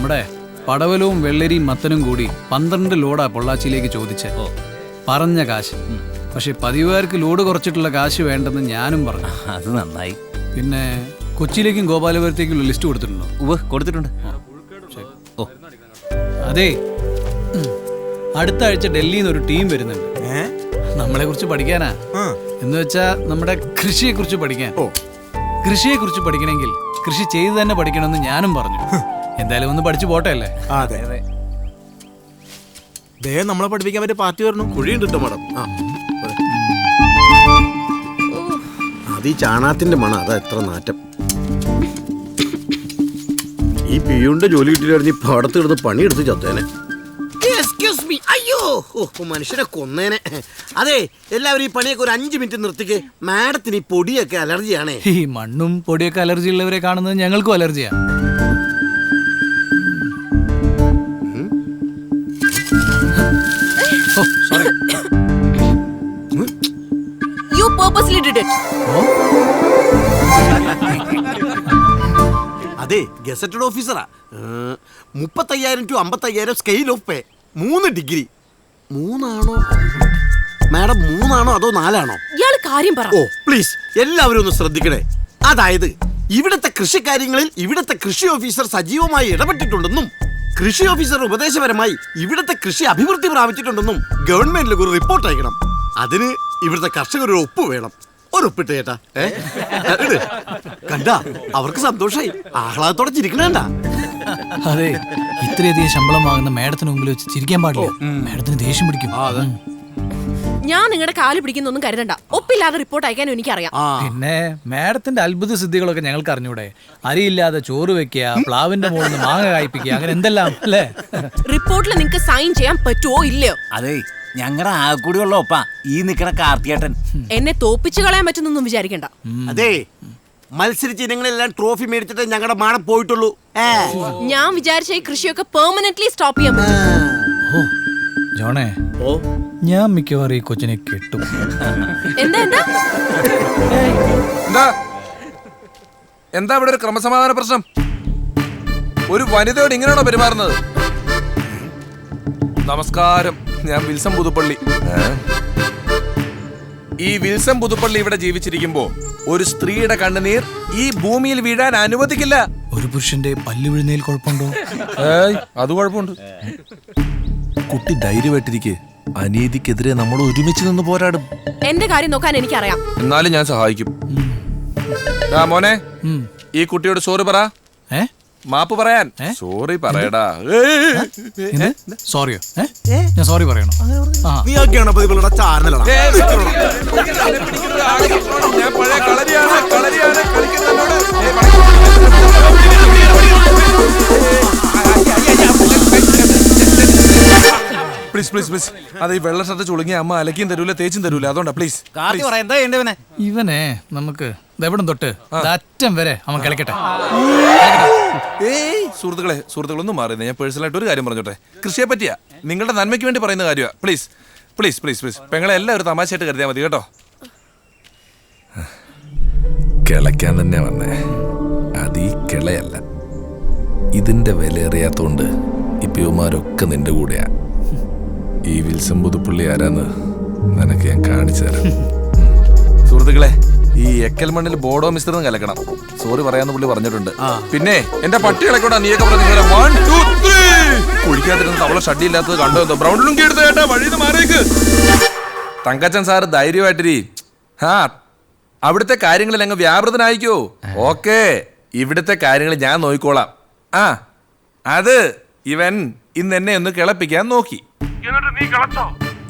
നമ്മുടെ പടവലവും വെള്ളരിയും മത്തനും കൂടി 12 ലോഡാ പൊള്ളാച്ചിയിലേക്ക് ചോദിച്ചേ. പറഞ്ഞ കാശ്. പക്ഷെ പതിവുകാർക്ക് ലോഡ് കുറച്ചിട്ടുള്ള കാശ് വേണ്ടെന്ന് ഞാനും പറഞ്ഞു. അത് നന്നായി. പിന്നെ കൊച്ചിയിലേക്കും ഗോപാലപുരത്തേക്കുള്ള ലിസ്റ്റ് കൊടുത്തിട്ടുണ്ടോ? കൊടുത്തിട്ടുണ്ട്. ഓ അതെ, അടുത്ത ആഴ്ച ഡൽഹിയിൽ നിന്ന് ഒരു ടീം വരുന്നുണ്ട്. നമ്മളെ കുറിച്ച് പഠിക്കാനാ. എന്ന് വെച്ചാ നമ്മുടെ കൃഷിയെ കുറിച്ച് പഠിക്കാൻ. കൃഷിയെ കുറിച്ച് പഠിക്കണമെങ്കിൽ കൃഷി ചെയ്ത് തന്നെ പഠിക്കണമെന്ന് ഞാനും പറഞ്ഞു. എന്തായാലും ഒന്ന് പഠിച്ചു പോട്ടെ അല്ലേ? അതെ അതെ. നമ്മളെ പഠിപ്പിക്കാൻ പറ്റിയ പാർട്ടി വരണം. കുഴിയുണ്ട് മാഡം. അത് ഈ ചാണാത്തിന്റെ മണം. അതാ എത്ര നാറ്റം. ഈ പിയുടെ ജോലി കിട്ടിയില്ലായിരുന്നു ഈ പാടത്ത് കിടന്ന് പണിയെടുത്ത് ചത്തേനെ. അയ്യോ, മനുഷ്യനെ കൊന്നേനെ. അതെ, എല്ലാവരും ഈ പണിയൊക്കെ ഒരു 5 മിനിറ്റ് നിർത്തിക്ക്. മാഡത്തിന് ഈ പൊടിയൊക്കെ അലർജിയാണേ. ഈ മണ്ണും പൊടിയൊക്കെ അലർജി ഉള്ളവരെ കാണുന്നത് ഞങ്ങൾക്കും അലർജിയാ. You purposely did it. അതെ, ഗസറ്റഡ് ഓഫീസറാ. 35,000 to 55,000 scale of pay. 3 degree. 3 ആണോ മാഡം? 3 ആണോ അതോ 4 ആണോ? ഇയാള് കാര്യം പറ. ഓ പ്ലീസ്, എല്ലാവരും ഒന്ന് ശ്രദ്ധിക്കണേ. അതായത് ഇവിടുത്തെ കൃഷിക്കാര്യങ്ങളിൽ ഇവിടുത്തെ കൃഷി ഓഫീസർ സജീവമായി ഇടപെട്ടിട്ടുണ്ടെന്നും കൃഷി ഓഫീസർ ഉപദേശപരമായി ഇവിടുത്തെ കൃഷി അഭിവൃദ്ധി പ്രാപിച്ചിട്ടുണ്ടെന്നും ഗവൺമെന്റിലേക്ക് ഒരു റിപ്പോർട്ട് അയക്കണം. അതിന് ഇവിടുത്തെ കർഷകർ ഒരു ഒപ്പ് വേണം. ഒരു ഒപ്പിട്ട് ചേട്ടാ. കണ്ടാ അവർക്ക് സന്തോഷായി, ആഹ്ലാദത്തോടെ ചിരിക്കണേണ്ട. അതെ, ഇത്രയധികം ശമ്പളം വാങ്ങുന്ന മേഡത്തിന് മുമ്പിൽ വെച്ച് ചിരിക്കാൻ പാടില്ല. മേഡത്തിന് ദേഷ്യം പിടിക്കും. ഞാൻ നിങ്ങളുടെ കാല് പിടിക്കുന്നൊന്നും കരുതണ്ട. ഒപ്പില്ലാതെ റിപ്പോർട്ട് അയക്കാനും എനിക്കറിയാം. പിന്നെ മേഡത്തിന്റെ അത്ഭുത സിദ്ധികളൊക്കെ ഞങ്ങൾക്ക് അറിഞ്ഞൂടെ? അരിയില്ലാതെ ചോറ് വെക്കുക, പ്ലാവിന്റെ മുകളിൽ നിന്ന് മാങ്ങ കായ്പിക്കുക, അങ്ങനെ എന്തെല്ലാം അല്ലേ? റിപ്പോർട്ടിൽ നിങ്ങൾക്ക് സൈൻ ചെയ്യാൻ പറ്റുമോ ഇല്ലയോ? അതെ, ഞങ്ങളുടെ ആകൂടിയുള്ള ഒപ്പാ ഈ നിക്കണ കാർത്തിയേട്ടൻ. എന്നെ തോപ്പിച്ചു കളയാൻ പറ്റുന്നൊന്നും വിചാരിക്കണ്ട. അതെ, മത്സരിച്ച ഇനങ്ങളെല്ലാം ട്രോഫി മേടിച്ചിട്ട് ഞങ്ങളുടെ മാണം പോയിട്ടുള്ളൂ. ഞാൻ വിചാരിച്ച ഈ കൃഷിയൊക്കെ പെർമനന്റ്ലി സ്റ്റോപ്പ് ചെയ്യാൻ പറ്റും. ജോണേ, ഞാൻ മിക്കവാറും ഈ കൊച്ചിനെ കെട്ടും. എന്താ എന്താ എന്താ എന്താ ഇവിടെ ഒരു ക്രമസമാധാന പ്രശ്നം? ഒരു വനിതയോട് ഇങ്ങനെയാണോ പെരുമാറുന്നത്? നമസ്കാരം, ഞാൻ വിൽസൺ പുതുപ്പള്ളി. ഈ വിൽസൺ പുതുപ്പള്ളി ഇവിടെ ജീവിച്ചിരിക്കുമ്പോ ഒരു സ്ത്രീയുടെ കണ്ണുനീർ ഈ ഭൂമിയിൽ വീഴാൻ അനുവദിക്കില്ല. ഒരു പുരുഷന്റെ പല്ല് വീഴുന്നതിൽ കുഴപ്പമുണ്ടോ? അത് കുഴപ്പമുണ്ട്. കുട്ടി ധൈര്യമായിട്ടിരിക്കെ. അനീതിക്കെതിരെ നമ്മൾ ഒരുമിച്ച് നിന്ന് പോരാടും. എന്റെ കാര്യം നോക്കാൻ എനിക്കറിയാം. എന്നാലും ഞാൻ സഹായിക്കും. മോനെ, ഈ കുട്ടിയോട് സോറി പറ. മാപ്പ് പറയാൻ. സോറി പറയടാ. സോറിയോ? ഞാൻ സോറി പറയണോ? നീ ഒക്കെയാണോ പതിവുള്ള ചാനലാണ്? ഞാൻ പഴയ കളരിയാണ് കളിക്കുന്നതിനോട്. Please please please. അത് ഈ വെള്ള ഷർട്ട് ചുളുങ്ങി അമ്മ അലക്കിയും തരൂല തേച്ചും തരൂല. അതുകൊണ്ടാ പ്ലീസ്. ഇവനെ നമുക്ക് എവിടം തൊട്ട് അറ്റം വരെ അവൻ കളിക്കട്ടെ. സുഹൃത്തുക്കളൊന്നും മാറിയത്. ഞാൻ പേഴ്സണലായിട്ട് ഒരു കാര്യം പറഞ്ഞോട്ടെ. കൃഷിയെ പറ്റിയാ, നിങ്ങളുടെ നന്മയ്ക്ക് വേണ്ടി പറയുന്ന കാര്യമാണ്. Please please please please. പെങ്ങളെ എല്ലാവരും തമാശയായിട്ട് കരുതിയാൽ മതി കേട്ടോ. കിളയ്ക്കാൻ തന്നെ വന്നേ. അത് ഈ കിളയല്ല. ഇതിന്റെ വില അറിയാത്തോണ്ട് ഇപ്പമാരൊക്കെ നിന്റെ കൂടെയാ. ഈ വിൽസൺ പുതുപ്പള്ളി ആരാന്ന് നിനക്ക് ഞാൻ കാണിച്ചു തരാം. സുഹൃത്തുക്കളെ, ഈ എക്കൽ മണ്ണിൽ ബോഡോ മിശ്രിതം കലക്കണം. സോറി പറയാന്ന് പുള്ളി പറഞ്ഞിട്ടുണ്ട്. പിന്നെ എന്റെ പട്ടികളെ കൂടെ നീയൊക്കെ പറഞ്ഞു 1 2 3 കുഴിക്കാതിരുന്ന തവള ഷഡ്ഡി ഇല്ലാത്തത് കണ്ടോ? എന്തോ ബ്രൗൺ ലുങ്കി എടുത്ത് കേട്ടാ വഴിന്ന് മാറിയേക്ക്. തങ്കച്ചൻ സാറ് ധൈര്യമായിട്ടിരി. അവിടുത്തെ കാര്യങ്ങളിൽ അങ്ങ് വ്യാപൃതനായിക്കോ. ഓക്കെ, ഇവിടുത്തെ കാര്യങ്ങൾ ഞാൻ നോക്കിക്കോളാം. അത് ഇവൻ ഇന്ന് എന്നെ ഒന്ന് കിളപ്പിക്കാൻ നോക്കി.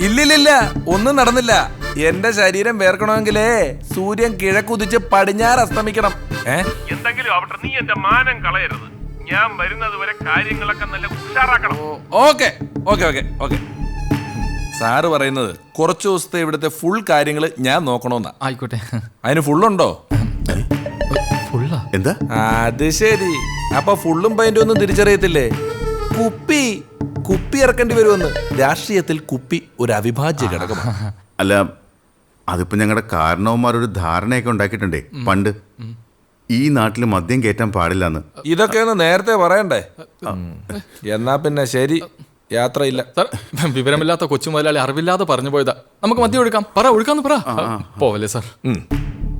ഇല്ലില്ല, ഒന്നും നടന്നില്ല. എന്റെ ശരീരം വേർക്കണമെങ്കിലേ സൂര്യൻ കിഴക്കുതിച്ച് പടിഞ്ഞാറ് അസ്തമിക്കണം. എന്തെങ്കിലും ആവട്ടെ, നീ എന്റെ മാനം കളയരുത്. ഞാൻ വരുന്നത് വരെ കാര്യങ്ങളൊക്കെ നല്ല ഉഷാറാക്കണം. Okay okay okay okay. Sir പറയുന്നത് കുറച്ചു ദിവസത്തെ ഇവിടുത്തെ ഫുൾ കാര്യങ്ങൾ ഞാൻ നോക്കണമെന്നാ. ആയിക്കോട്ടെ. അതിന് ഫുള്ളുണ്ടോ? എന്താ? അത് ശരി. അപ്പൊ ഫുള്ളും പൈന്റും ഒന്നും തിരിച്ചറിയത്തില്ലേ? കുപ്പി ഇറക്കേണ്ടി വരുമെന്ന്. രാഷ്ട്രീയത്തിൽ കുപ്പി ഒരു അവിഭാജ്യ ഘടകമാണ്. അല്ല, അതിപ്പോ ഞങ്ങളുടെ കാരണവന്മാരൊരു ധാരണയൊക്കെ ഉണ്ടാക്കിയിട്ടുണ്ടേ പണ്ട്. ഈ നാട്ടിൽ മദ്യം കയറ്റാൻ പാടില്ലെന്ന്. ഇതൊക്കെയൊന്ന് നേരത്തെ പറയണ്ടേ? എന്നാ പിന്നെ ശരി, യാത്രയില്ല. സാർ, വിവരമില്ലാത്ത കൊച്ചു മുതലാളി അറിവില്ലാതെ പറഞ്ഞു പോയതാ. നമുക്ക് മദ്യം ഒഴുക്കാം. ഒഴുക്കാന്ന് പറ. പോവല്ലേ സാർ?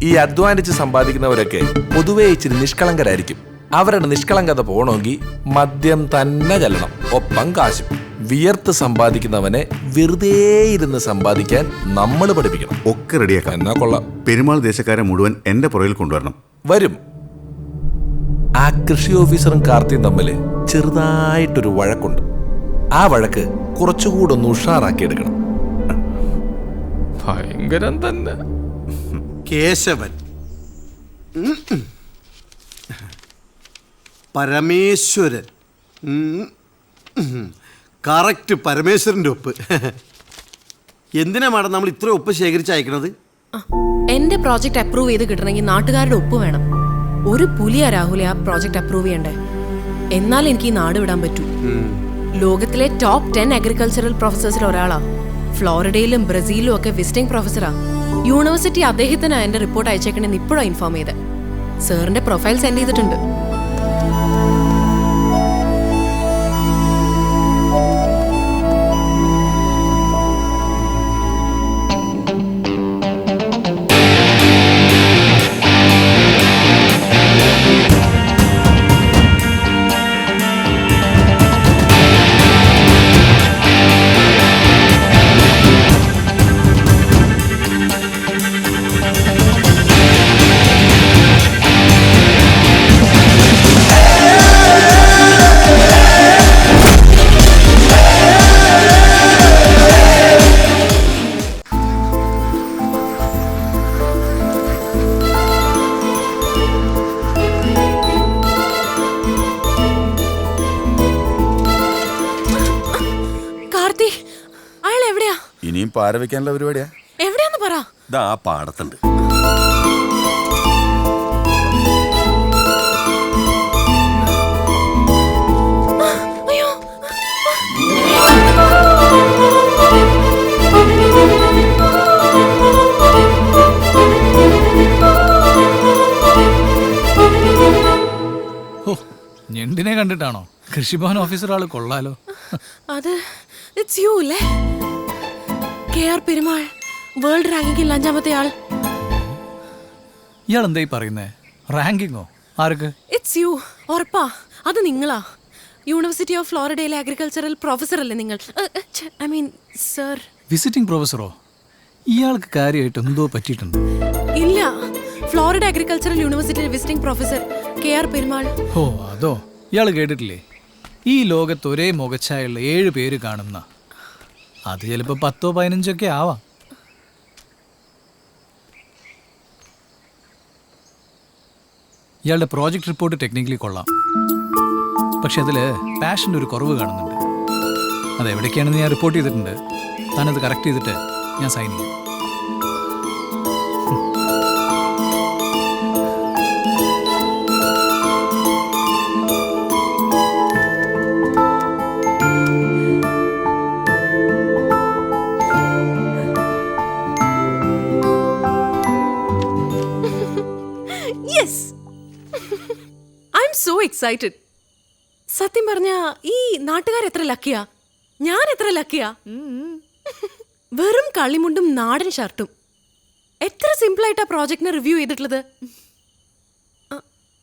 ഈ അധ്വാനിച്ച് സമ്പാദിക്കുന്നവരൊക്കെ പൊതുവേ ഇച്ചിരി നിഷ്കളങ്കരായിരിക്കും. അവരുടെ നിഷ്കളങ്കത പോകണമെങ്കിൽ മദ്യം തന്നെ ചെല്ലണം, ഒപ്പം കാശും. വിയർത്ത് സമ്പാദിക്കുന്നവനെ വെറുതെ ഇരുന്ന് സമ്പാദിക്കാൻ നമ്മൾ പഠിപ്പിക്കണം. ഒക്കെ റെഡിയാക്കാം. എന്നാ കൊള്ളാം. പെരുമാൾ ദേശക്കാരെ മുഴുവൻ എന്റെ പുറകിൽ കൊണ്ടുവരണം. വരും. ആ കൃഷി ഓഫീസറും കാർത്തിയും തമ്മിൽ ചെറുതായിട്ടൊരു വഴക്കുണ്ട്. ആ വഴക്ക് കുറച്ചുകൂടെ ഒന്ന് ഉഷാറാക്കി എടുക്കണം. ഭയങ്കരം തന്നെ. കേശവൻ, പരമേശ്വരൻ, കറക്റ്റ് പരമേശ്വരൻ്റെ ഒപ്പ്. എന്തിനാ മാഡം നമ്മൾ ഇത്ര ഒപ്പ് ശേഖരിച്ച് അയക്കണത്? എന്റെ പ്രോജക്റ്റ് അപ്രൂവ് ചെയ്ത് കിട്ടണമെങ്കിൽ നാട്ടുകാരുടെ ഒപ്പ് വേണം. ഒരു പുലിയാ രാഹുലെ ആ പ്രോജക്റ്റ് അപ്രൂവ് ചെയ്യണ്ടേ? എന്നാൽ എനിക്ക് ഈ നാട് വിടാൻ പറ്റൂ. ലോകത്തിലെ ടോപ്പ് 10 അഗ്രികൾച്ചറൽ പ്രൊഫസേഴ്സിൽ ഒരാളാ. ഫ്ലോറിഡയിലും ബ്രസീലിലും ഒക്കെ വിസിറ്റിംഗ് പ്രൊഫസറാ. യൂണിവേഴ്സിറ്റി അദ്ദേഹത്തിന് എന്റെ റിപ്പോർട്ട് അയച്ചേക്കണെന്ന് ഇപ്പോഴാണ് ഇൻഫോം ചെയ്ത്. സാറിന്റെ പ്രൊഫൈൽ സെൻഡ് ചെയ്തിട്ടുണ്ട്. ഇനിയും പാര വെക്കാനുള്ള പരിപാടിയാ. എവിടെയാന്ന് പറ. ഇതാ ആ പാടത്തുണ്ട്. അയ്യോ, ഞണ്ടിനെ കണ്ടിട്ടാണോ? കൃഷിഭവൻ ഓഫീസർ ആള് കൊള്ളാലോ. അത് ഇറ്റ്സ് യു അല്ലേ? KR പെരുമാൾ, വേൾഡ് റാങ്കിങ്ങിൽ 5ാമത്തെ ആൾ. ഇയാൾ എന്തായി പറയുന്നേ? റാങ്കിങ്ങോ? ആർക്ക്? It's you. ഉറപ്പാ, അത് നിങ്ങളാ. യൂണിവേഴ്സിറ്റി ഓഫ് ഫ്ലോറിഡയിലെ അഗ്രികൾച്ചറൽ പ്രൊഫസർ അല്ലേ നിങ്ങൾ? I mean sir. വിസിറ്റിംഗ് പ്രൊഫസറോ? ഇയാൾക്ക് കാര്യമായിട്ട് എന്തോ പറ്റിയിട്ടുണ്ട്. ഇല്ല, ഫ്ലോറിഡ അഗ്രികൾച്ചറൽ യൂണിവേഴ്സിറ്റിയിലെ വിസിറ്റിംഗ് പ്രൊഫസർ KR പെരുമാൾ. ഓ അതോ? ഇയാൾ കേട്ടിട്ടില്ലേ? ഈ ലോകത്ത് ഒരേ മുഖച്ഛായുള്ള 7 പേര് കാണുന്ന. അത് ചിലപ്പോൾ 10ഓ 15ഒക്കെ ആവാം. ഇയാളുടെ പ്രോജക്റ്റ് റിപ്പോർട്ട് ടെക്നിക്കലി കൊള്ളാം, പക്ഷെ അതിൽ പാഷൻ്റെ ഒരു കുറവ് കാണുന്നുണ്ട്. അതെവിടേക്കാണെന്ന് ഞാൻ റിപ്പോർട്ട് ചെയ്തിട്ടുണ്ട്. താനത് കറക്റ്റ് ചെയ്തിട്ട് ഞാൻ സൈൻ ചെയ്യും. എക്സൈറ്റഡ്. സത്യം പറഞ്ഞ ഈ നാട്ടുകാർ എത്ര ലക്കിയാ, ഞാൻ എത്ര ലക്കിയാ. വെറും കളിമുണ്ടും നാടൻ ഷർട്ടും. എത്ര സിമ്പിൾ ആയിട്ടാ പ്രോജക്റ്റിനെ റിവ്യൂ ചെയ്തിട്ടുള്ളത്.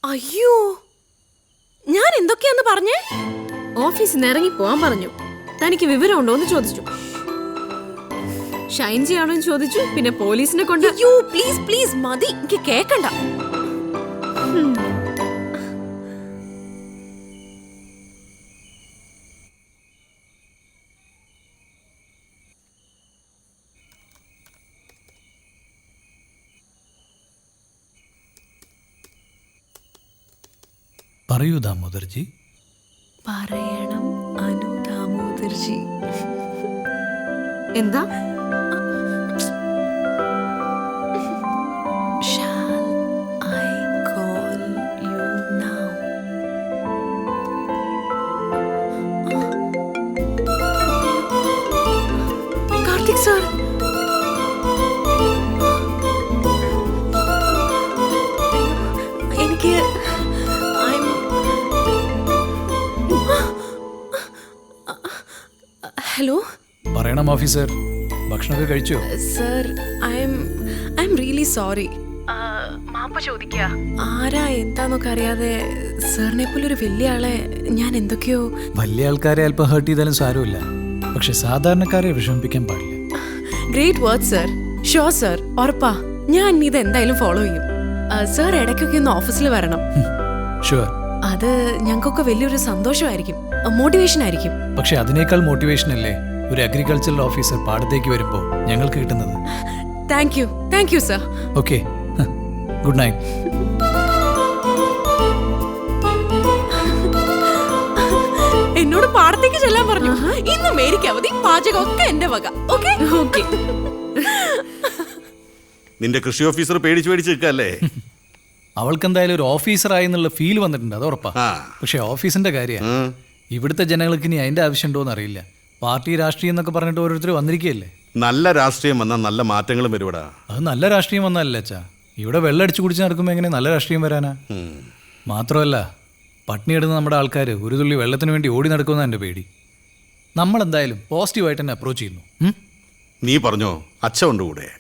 അയ്യോ, ഞാൻ എന്തൊക്കെയാന്ന് പറഞ്ഞേ? ഓഫീസിൽ നിന്ന് ഇറങ്ങി പോവാൻ പറഞ്ഞു. തനിക്ക് വിവരമുണ്ടോ എന്ന് ചോദിച്ചു. ഷൈൻ ചെയ്യാണോ എന്ന് ചോദിച്ചു. പിന്നെ പോലീസിനെ കൊണ്ട്. അയ്യോ പ്ലീസ് പ്ലീസ് മതി, എനിക്ക് കേക്കണ്ട. പറയൂ ദാമോദർജി. പറയണം അനു ദാമോദർജി. എന്താ? Shall I call you now? Karthik sir. എനിക്ക് ഹലോ പറയണം ഓഫീസർ, ഭക്ഷണമൊക്കെ കഴിച്ചോ? Sir, I am really sorry. മാപ്പ് ചോദിക്കുക. ആരാ എന്താന്നൊക്കെ അറിയാതെ സാറിനെ പോലെ ഒരു വലിയ ആളെ ഞാൻ എന്തൊക്കെയോ. വലിയ ആൾക്കാരെ അല്പം ഹേർട്ട് ചെയ്താലും സാരമില്ല, പക്ഷെ സാധാരണക്കാരെ വിഷമിപ്പിക്കാൻ പാടില്ല. Great word sir. Sure sir, ഉറപ്പാ. ഞാൻ ഇത് എന്തായാലും ഫോളോ ചെയ്യും. സർ ഇടയ്ക്കൊക്കെ ഒന്ന് ഓഫീസിൽ വരണം. ഷുവർ. അത് ഞങ്ങൾക്കൊക്കെ വലിയൊരു സന്തോഷമായിരിക്കും, മോട്ടിവേഷൻ ആയിരിക്കും. പക്ഷെ അതിനേക്കാൾ മോട്ടിവേഷൻ അല്ലേ ഒരു അഗ്രികൾച്ചറൽ ഓഫീസർ പാടത്തേക്ക് വരുമ്പോൾ ഞങ്ങൾക്ക് കിട്ടുന്നത്. Thank you sir. Okay, good night. എന്നോട് പാടത്തേക്ക് ചെല്ലാൻ പറഞ്ഞു. ഇന്ന് മേരിക്ക് അവധി, പാചകം ഒക്കെ എന്റെ വക. Okay okay. നിന്റെ കൃഷി ഓഫീസർ പേടിച്ച് നിൽക്കല്ലേ? അവൾക്ക് എന്തായാലും ഒരു ഓഫീസറായി എന്നുള്ള ഫീൽ വന്നിട്ടുണ്ട്, അത് ഉറപ്പാ. പക്ഷെ ഓഫീസിന്റെ കാര്യം ഇവിടുത്തെ ജനങ്ങൾക്ക് ഇനി അതിന്റെ ആവശ്യമുണ്ടോന്ന് അറിയില്ല. പാർട്ടി രാഷ്ട്രീയം എന്നൊക്കെ പറഞ്ഞിട്ട് ഓരോരുത്തർ വന്നിരിക്കുകയല്ലേ. നല്ല രാഷ്ട്രീയം വന്നാൽ നല്ല മാറ്റങ്ങളും വരുവടാ. അത് നല്ല രാഷ്ട്രീയം വന്നല്ലേ അച്ഛാ. ഇവിടെ വെള്ളം അടിച്ചു കുടിച്ച് നടക്കുമ്പോൾ എങ്ങനെ നല്ല രാഷ്ട്രീയം വരാനാ? മാത്രമല്ല പട്ടിണി ഇടുന്ന നമ്മുടെ ആൾക്കാർ ഒരു തുള്ളി വെള്ളത്തിന് വേണ്ടി ഓടി നടക്കുമെന്നാണ് എൻ്റെ പേടി. നമ്മളെന്തായാലും പോസിറ്റീവായിട്ട് തന്നെ അപ്രോച്ച് ചെയ്യുന്നു. നീ പറഞ്ഞോ, അച്ഛ ഉണ്ട് കൂടെ.